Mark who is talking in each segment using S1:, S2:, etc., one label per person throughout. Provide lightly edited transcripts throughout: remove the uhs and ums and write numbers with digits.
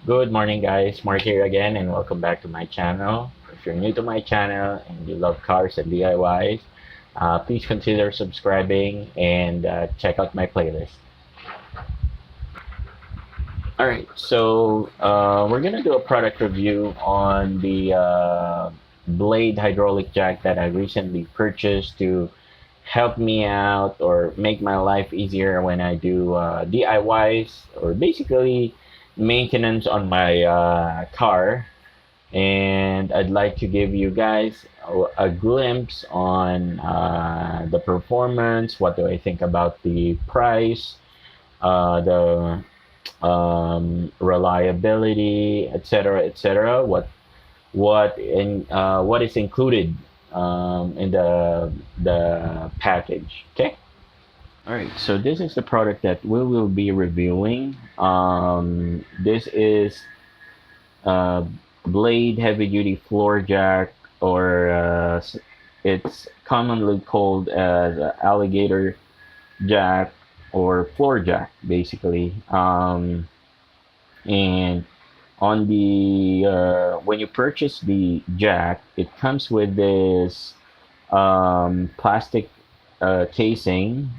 S1: Good morning, guys. Mark here again, and welcome back to my channel. If you're new to my channel and you love cars and DIYs, please consider subscribing and check out my playlist. All right, so we're gonna do a product review on the Blade hydraulic jack that I recently purchased to help me out or make my life easier when I do DIYs or basically maintenance on my car. And I'd like to give you guys a glimpse on the performance. What do I think about the price, the reliability, etc., etc. What is included in the package? Okay. All right. So this is the product that we will be reviewing. This is uh, Blade heavy duty floor jack, or it's commonly called as alligator jack or floor jack, basically. And on the when you purchase the jack, it comes with this plastic casing,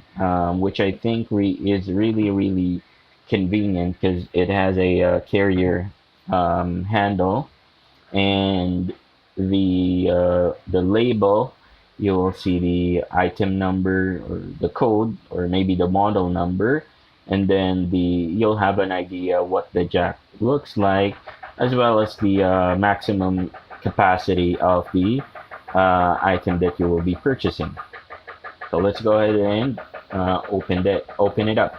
S1: which I think is really convenient because it has a carrier handle, and the label, you will see the item number or the code or maybe the model number, and then you'll have an idea what the jack looks like, as well as the maximum capacity of the item that you will be purchasing. So let's go ahead and open it up.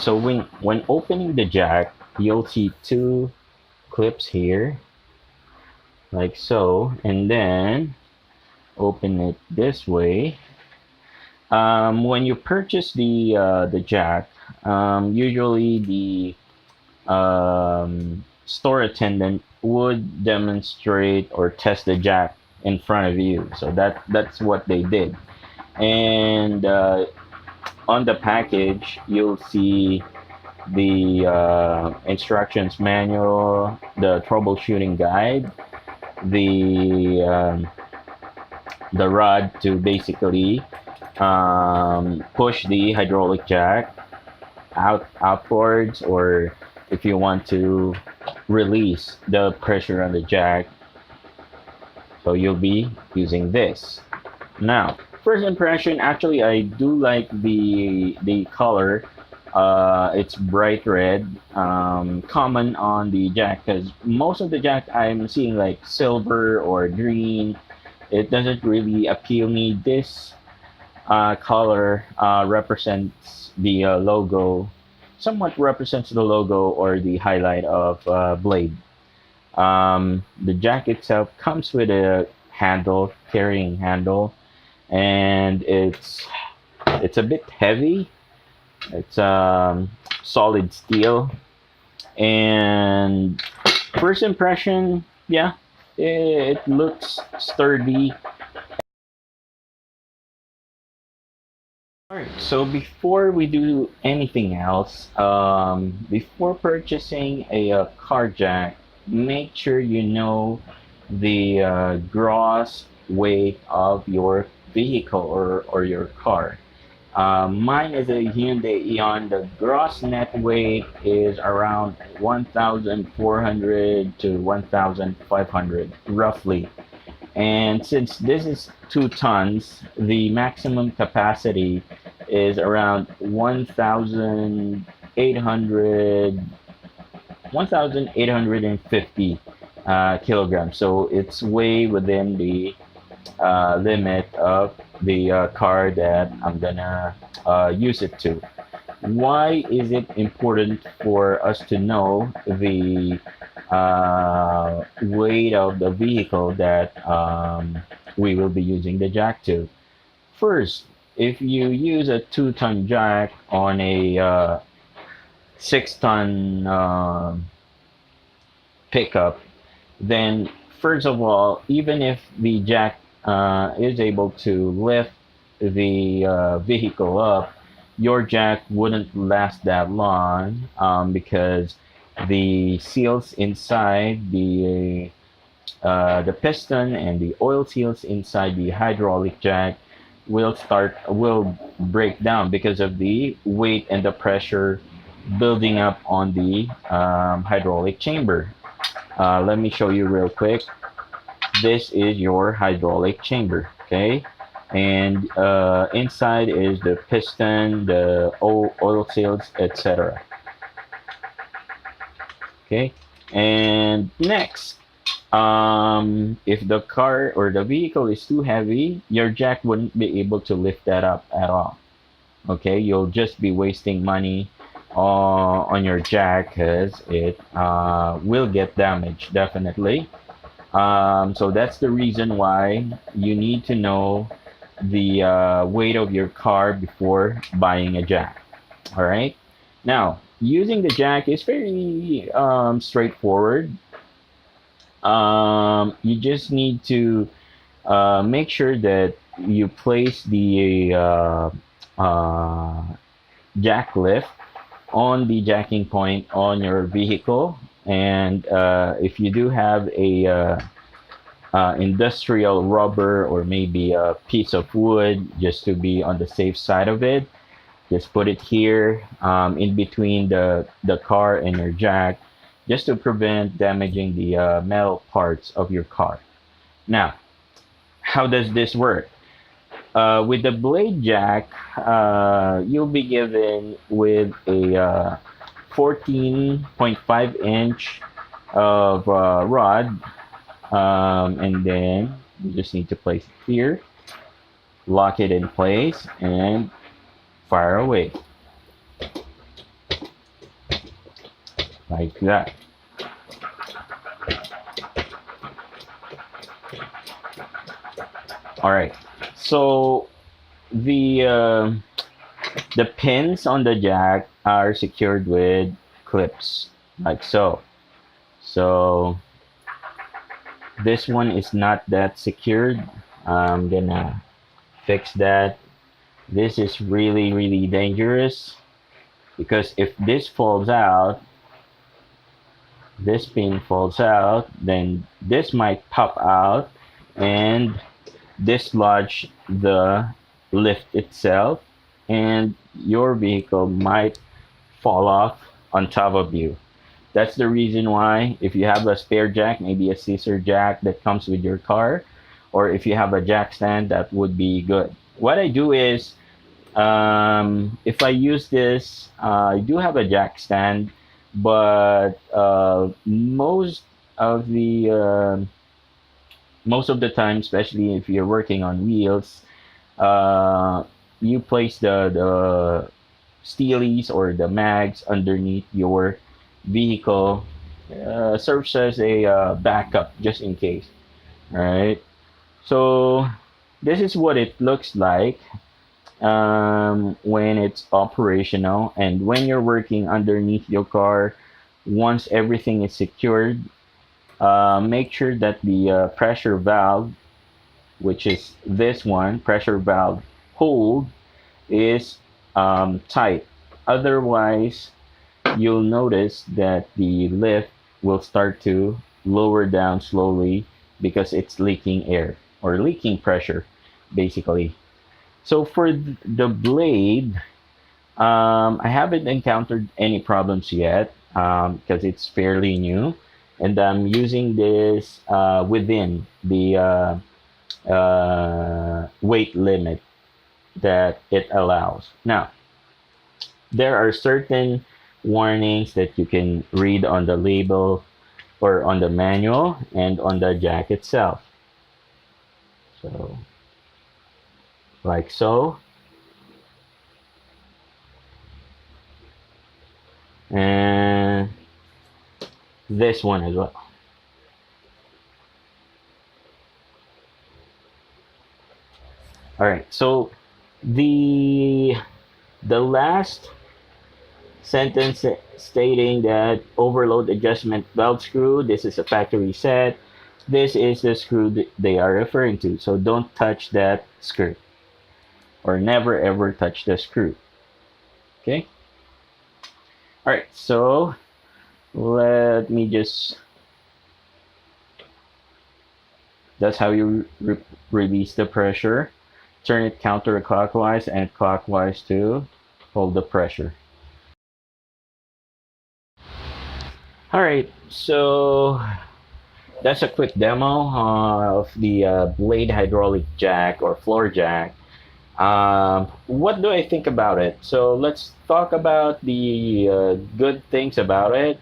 S1: So when opening the jack, you'll see two clips here, like so, and then open it this way. When you purchase the jack, usually the store attendant would demonstrate or test the jack in front of you. So that's what they did, and on the package, you'll see the instructions manual, the troubleshooting guide, the rod to basically push the hydraulic jack outwards, or if you want to release the pressure on the jack. So you'll be using this. Now, first impression, actually, I do like the color. It's bright red, common on the jack, because most of the jack I'm seeing like silver or green. It doesn't really appeal me. This color represents the logo, somewhat represents the logo or the highlight of Blade. The jack itself comes with a handle, carrying handle, and it's a bit heavy. It's solid steel, and first impression, yeah, it looks sturdy. All right, so before we do anything else, before purchasing a car jack, make sure you know the gross weight of your vehicle or your car. Mine is a Hyundai Eon. The gross net weight is around 1,400 to 1,500, roughly. And since this is 2 tons, the maximum capacity is around 1,850 kilograms. So it's way within the limit of the car that I'm gonna use it to. Why is it important for us to know the weight of the vehicle that we will be using the jack to? First, if you use a 2-ton jack on a 6-ton pickup, then first of all, even if the jack is able to lift the vehicle up, your jack wouldn't last that long because the seals inside the piston and the oil seals inside the hydraulic jack will break down because of the weight and the pressure building up on the hydraulic chamber. Let me show you real quick. This is your hydraulic chamber, okay? And inside is the piston, the oil seals, etc. Okay, and next, if the car or the vehicle is too heavy, your jack wouldn't be able to lift that up at all. Okay, you'll just be wasting money on your jack because it will get damaged, definitely. So that's the reason why you need to know the weight of your car before buying a jack. All right. Now, using the jack is very straightforward. You just need to make sure that you place the jack lift on the jacking point on your vehicle, and if you do have a industrial rubber or maybe a piece of wood, just to be on the safe side of it, just put it here in between the car and your jack, just to prevent damaging the metal parts of your car. Now, how does this work? With the blade jack, you'll be given with a 14.5 inch of rod, and then you just need to place it here, lock it in place, and fire away like that. All right, so the pins on the jack are secured with clips like so. So this one is not that secured. I'm gonna fix that. This is really dangerous because if this falls out, this pin falls out, then this might pop out and dislodge the lift itself, and your vehicle might fall off on top of you. That's the reason why, if you have a spare jack, maybe a scissor jack that comes with your car, or if you have a jack stand, that would be good. What I do is, if I use this, I do have a jack stand, but most of the time, especially if you're working on wheels, you place the steelies or the mags underneath your vehicle, serves as a backup just in case. All right. So this is what it looks like when it's operational, and when you're working underneath your car. Once everything is secured, make sure that the pressure valve, which is this one, pressure valve hold, is tight. Otherwise, you'll notice that the lift will start to lower down slowly because it's leaking air or leaking pressure, basically. So for the blade, I haven't encountered any problems yet because it's fairly new. and I'm using this within the weight limit that it allows. Now, there are certain warnings that you can read on the label or on the manual and on the jack itself. So, like so. And this one as well. All right, so the last sentence stating that overload adjustment belt screw, this is a factory set. This is the screw that they are referring to. So don't touch that screw, or never ever touch the screw. Okay. All right, so let me just, that's how you release the pressure. Turn it counterclockwise and clockwise to hold the pressure. All right, so that's a quick demo of the blade hydraulic jack or floor jack. What do I think about it? So let's talk about the good things about it.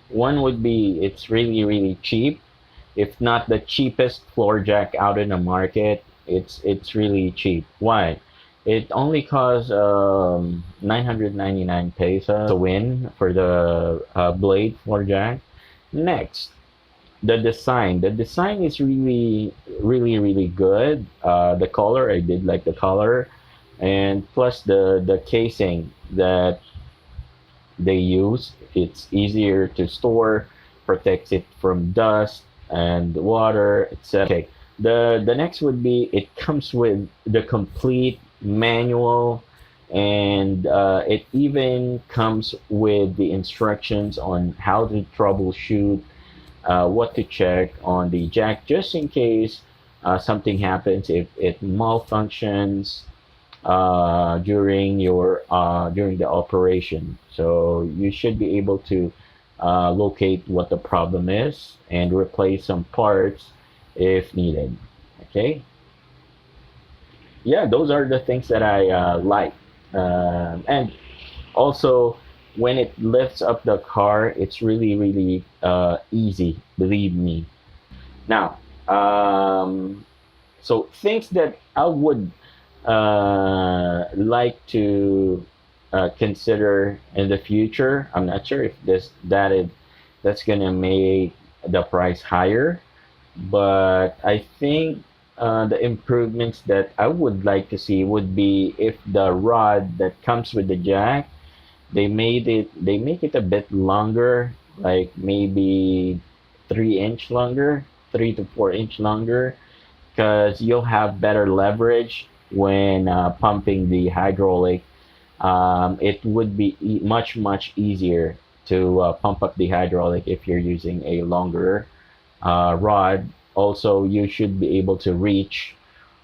S1: One would be it's really, really cheap. If not the cheapest floor jack out in the market, it's really cheap. Why? It only costs 999 pesos to win for the blade floor jack. Next, the design. The design is really, really, really good. The color, I did like the color, and plus the casing that they use. It's easier to store, protects it from dust and water, etc. Okay. The next would be it comes with the complete manual, and it even comes with the instructions on how to troubleshoot, what to check on the jack, just in case something happens, if it malfunctions during the operation. So you should be able to locate what the problem is and replace some parts if needed. Okay. Yeah, those are the things that I like. And also, when it lifts up the car, it's really, really easy, believe me. Now, so things that I would like to consider in the future. I'm not sure if that's gonna make the price higher, but I think the improvements that I would like to see would be if the rod that comes with the jack, they make it a bit longer, like maybe 3 inch longer, 3 to 4 inch longer, because you'll have better leverage when pumping the hydraulic. It would be much easier to pump up the hydraulic if you're using a longer rod. Also, you should be able to reach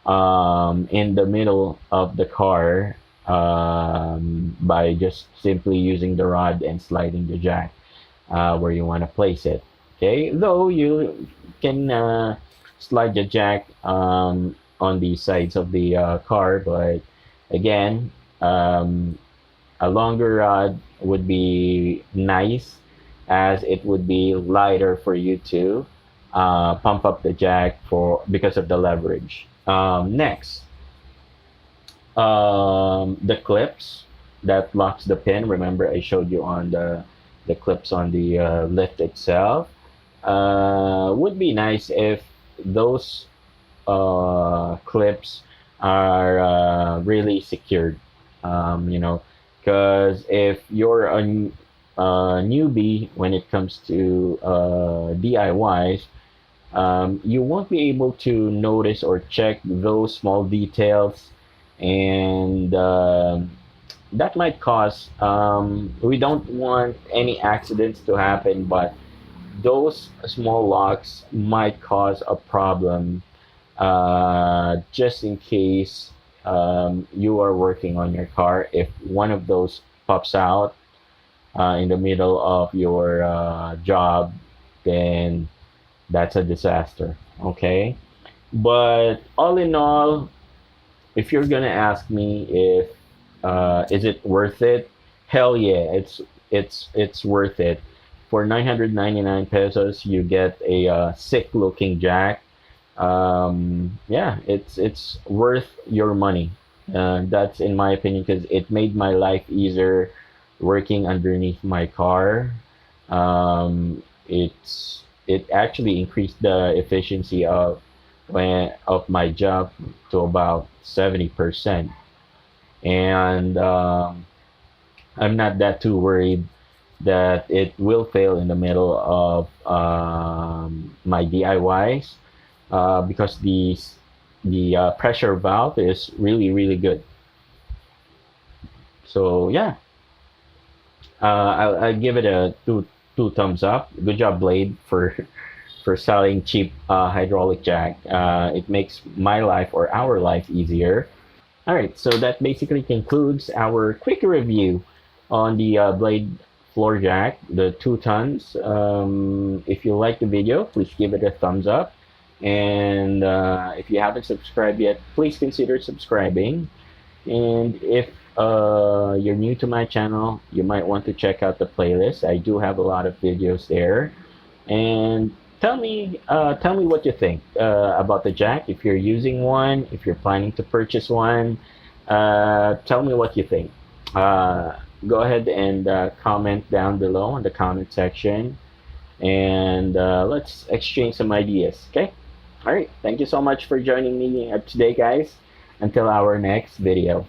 S1: in the middle of the car by just simply using the rod and sliding the jack where you want to place it. Okay, though you can slide the jack on the sides of the car, but again, a longer rod would be nice, as it would be lighter for you to pump up the jack for because of the leverage. Next, the clips that locks the pin. Remember, I showed you on the clips on the lift itself. Would be nice if those clips are really secured. Because if you're a newbie when it comes to DIYs, you won't be able to notice or check those small details, and that might cause, we don't want any accidents to happen, but those small locks might cause a problem, just in case you are working on your car. If one of those pops out in the middle of your job, then that's a disaster. Okay, but all in all, if you're gonna ask me if is it worth it, hell yeah, it's worth it. For 999 pesos, you get a sick looking jack. Yeah, it's worth your money. That's in my opinion because it made my life easier working underneath my car. It actually increased the efficiency of my job to about 70%, and I'm not that too worried that it will fail in the middle of my DIYs because the pressure valve is really good. So yeah, I'll give it a two thumbs up. Good job, Blade, for for selling cheap hydraulic jack. It makes my life or our life easier. All right, so that basically concludes our quick review on the Blade floor jack, the 2 tons. If you like the video, please give it a thumbs up. And if you haven't subscribed yet, please consider subscribing. And if you're new to my channel, you might want to check out the playlist. I do have a lot of videos there. And tell me what you think about the jack. If you're using one, if you're planning to purchase one, tell me what you think. Go ahead and comment down below in the comment section, and let's exchange some ideas. Okay. All right. Thank you so much for joining me today, guys. Until our next video.